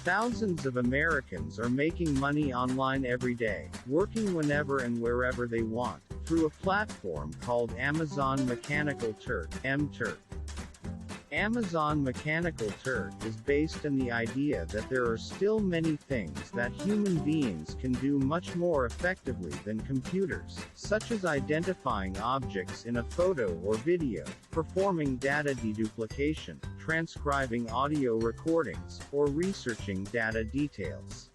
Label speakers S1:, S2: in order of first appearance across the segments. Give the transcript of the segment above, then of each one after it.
S1: Thousands of Americans are making money online every day, working whenever and wherever they want, through a platform called Amazon Mechanical Turk, MTurk. Amazon Mechanical Turk is based on the idea that there are still many things that human beings can do much more effectively than computers, such as identifying objects in a photo or video, performing data deduplication, transcribing audio recordings, or researching data details.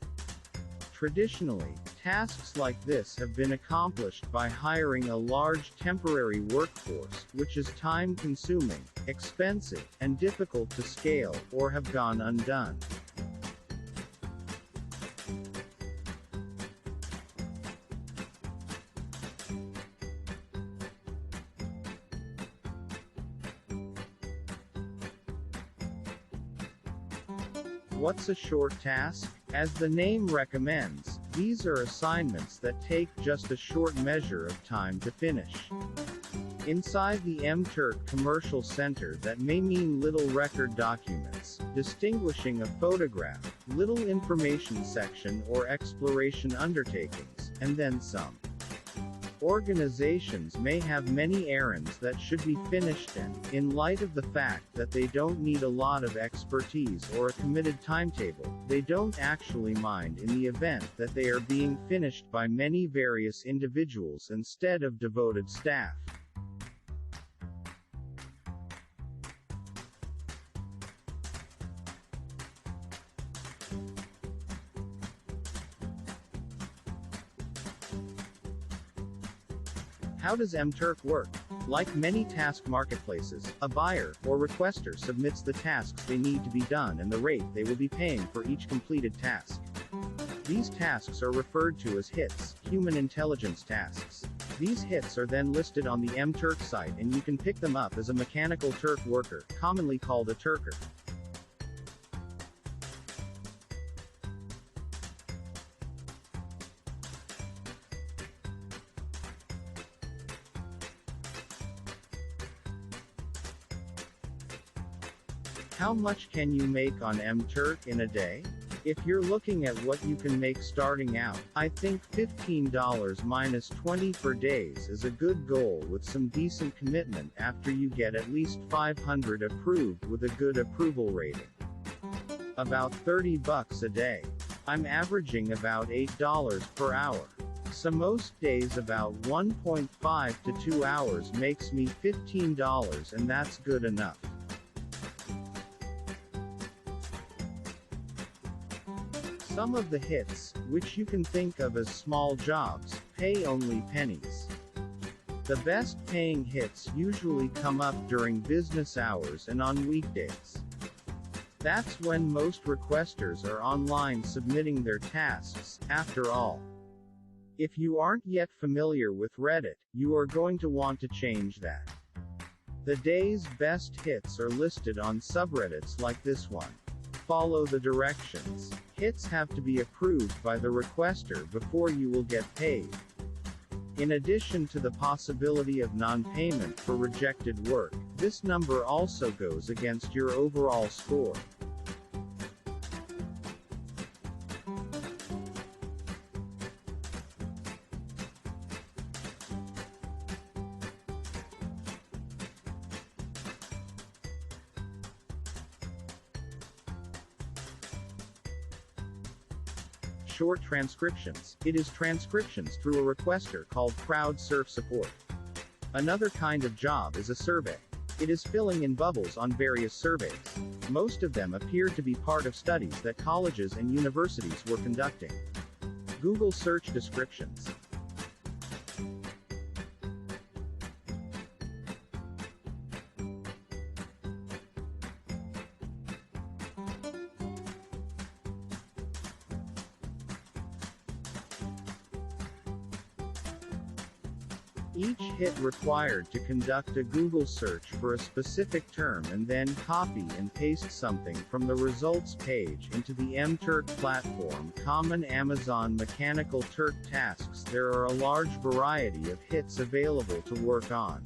S1: Traditionally, tasks like this have been accomplished by hiring a large temporary workforce, which is time-consuming, expensive, and difficult to scale, or have gone undone. What's a short task? As the name recommends, these are assignments that take just a short measure of time to finish. Inside the MTurk Commercial Center, that may mean little record documents, distinguishing a photograph, little information section or exploration undertakings, and then some. Organizations may have many errands that should be finished and, in light of the fact that they don't need a lot of expertise or a committed timetable, they don't actually mind in the event that they are being finished by many various individuals instead of devoted staff. How does MTurk work? Like many task marketplaces, a buyer, or requester submits the tasks they need to be done and the rate they will be paying for each completed task. These tasks are referred to as hits, human intelligence tasks. These hits are then listed on the MTurk site and you can pick them up as a Mechanical Turk worker, commonly called a Turker. How much can you make on MTurk in a day? If you're looking at what you can make starting out, I think $15 minus 20 per days is a good goal with some decent commitment after you get at least 500 approved with a good approval rating. About $30 a day. I'm averaging about $8 per hour. So most days about 1.5 to 2 hours makes me $15 and that's good enough. Some of the hits, which you can think of as small jobs, pay only pennies. The best paying hits usually come up during business hours and on weekdays. That's when most requesters are online submitting their tasks, after all. If you aren't yet familiar with Reddit, you are going to want to change that. The day's best hits are listed on subreddits like this one. Follow the directions. Hits have to be approved by the requester before you will get paid. In addition to the possibility of non-payment for rejected work, this number also goes against your overall score. Short transcriptions. It is transcriptions through a requester called crowd-surf support. Another kind of job is a survey. It is filling in bubbles on various surveys. Most of them appear to be part of studies that colleges and universities were conducting. Google search descriptions. Each hit required to conduct a Google search for a specific term and then copy and paste something from the results page into the MTurk platform. Common Amazon Mechanical Turk tasks. There are a large variety of hits available to work on.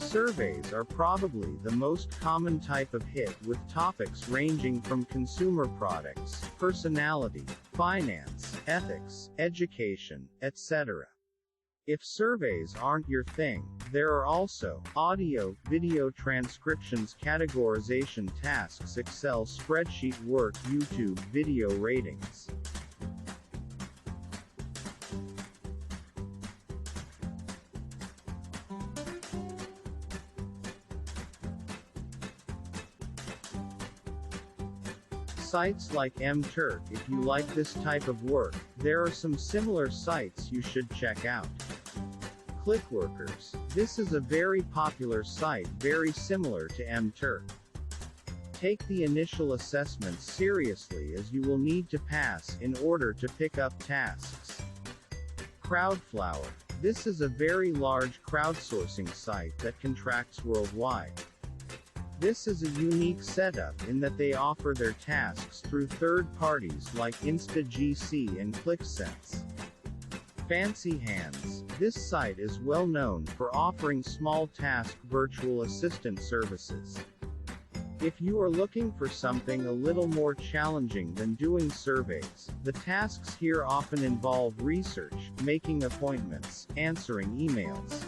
S1: Surveys are probably the most common type of hit, with topics ranging from consumer products, personality, finance, ethics, education, etc. If surveys aren't your thing, there are also audio, video transcriptions, categorization tasks, Excel spreadsheet work, YouTube video ratings. Sites like MTurk. If you like this type of work, there are some similar sites you should check out. Clickworkers. This is a very popular site, very similar to MTurk. Take the initial assessments seriously, as you will need to pass in order to pick up tasks. Crowdflower. This is a very large crowdsourcing site that contracts worldwide. This is a unique setup in that they offer their tasks through third parties like InstaGC and ClickSense. Fancy Hands. This site is well known for offering small task virtual assistant services. If you are looking for something a little more challenging than doing surveys, the tasks here often involve research, making appointments, answering emails.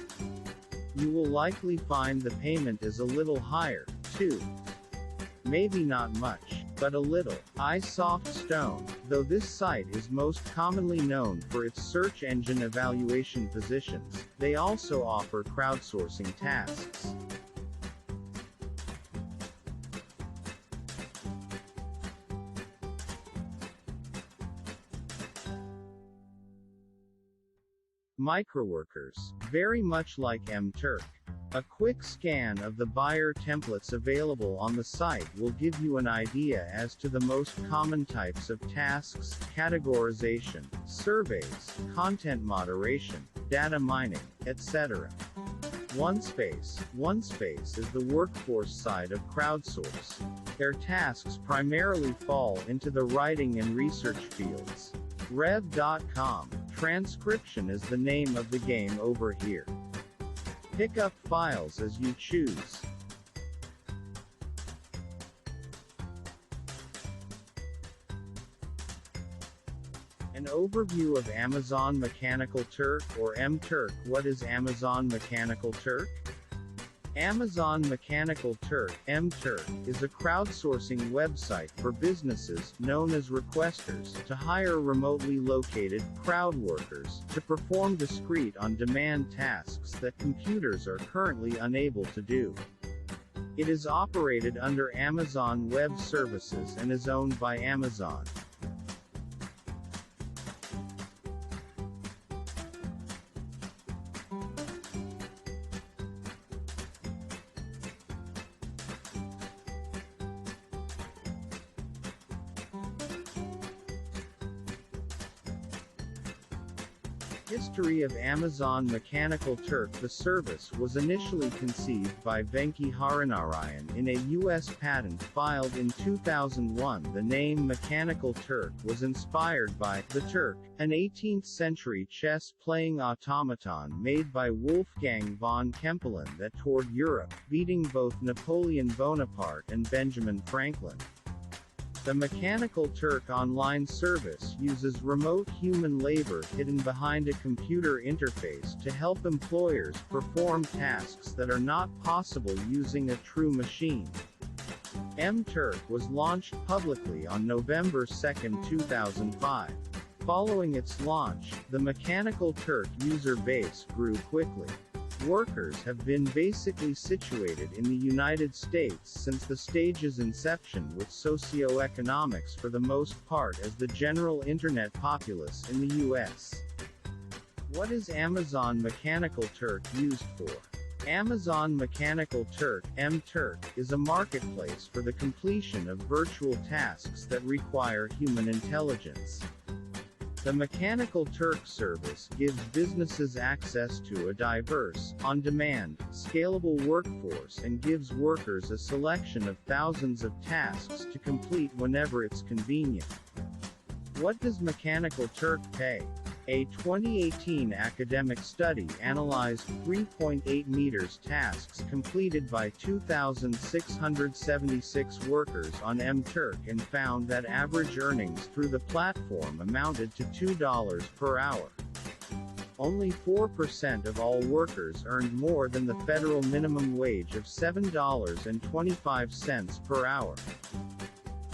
S1: You will likely find the payment is a little higher, too. Maybe not much, but a little. 𝐼𝐧𝐬𝐴𝐷𝐻𝐿. Though this site is most commonly known for its search engine evaluation positions, they also offer crowdsourcing tasks. Microworkers. Very much like MTurk. A quick scan of the buyer templates available on the site will give you an idea as to the most common types of tasks, categorization, surveys, content moderation, data mining, etc. OneSpace. OneSpace is the workforce side of crowdsource. Their tasks primarily fall into the writing and research fields. Rev.com. Transcription is the name of the game over here. Pick up files as you choose. An overview of Amazon Mechanical Turk, or MTurk. What is Amazon Mechanical Turk? Amazon Mechanical Turk, MTurk, is a crowdsourcing website for businesses, known as requesters, to hire remotely located, crowd workers, to perform discrete on-demand tasks that computers are currently unable to do. It is operated under Amazon Web Services and is owned by Amazon. History of Amazon Mechanical Turk. The service was initially conceived by Venki Harinarayan in a U.S. patent filed in 2001. The name Mechanical Turk was inspired by the Turk, an 18th-century chess-playing automaton made by Wolfgang von Kempelen that toured Europe, beating both Napoleon Bonaparte and Benjamin Franklin. The Mechanical Turk online service uses remote human labor hidden behind a computer interface to help employers perform tasks that are not possible using a true machine. MTurk was launched publicly on November 2, 2005. Following its launch, the Mechanical Turk user base grew quickly. Workers have been basically situated in the United States since the stage's inception, with socioeconomics for the most part as the general Internet populace in the U.S. What is Amazon Mechanical Turk used for? Amazon Mechanical Turk, MTurk, is a marketplace for the completion of virtual tasks that require human intelligence. The Mechanical Turk service gives businesses access to a diverse, on-demand, scalable workforce and gives workers a selection of thousands of tasks to complete whenever it's convenient. What does Mechanical Turk pay? A 2018 academic study analyzed 3.8 meters tasks completed by 2,676 workers on MTurk and found that average earnings through the platform amounted to $2 per hour. Only 4% of all workers earned more than the federal minimum wage of $7.25 per hour.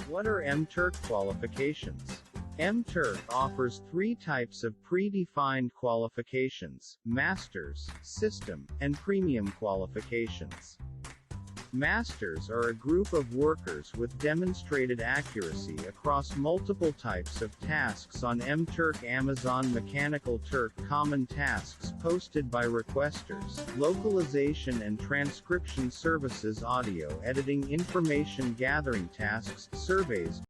S1: What are MTurk qualifications? MTurk offers 3 types of predefined qualifications: Masters, System, and Premium qualifications. Masters are a group of workers with demonstrated accuracy across multiple types of tasks on MTurk. Amazon Mechanical Turk common tasks posted by requesters, localization and transcription services, audio editing, information gathering tasks, surveys,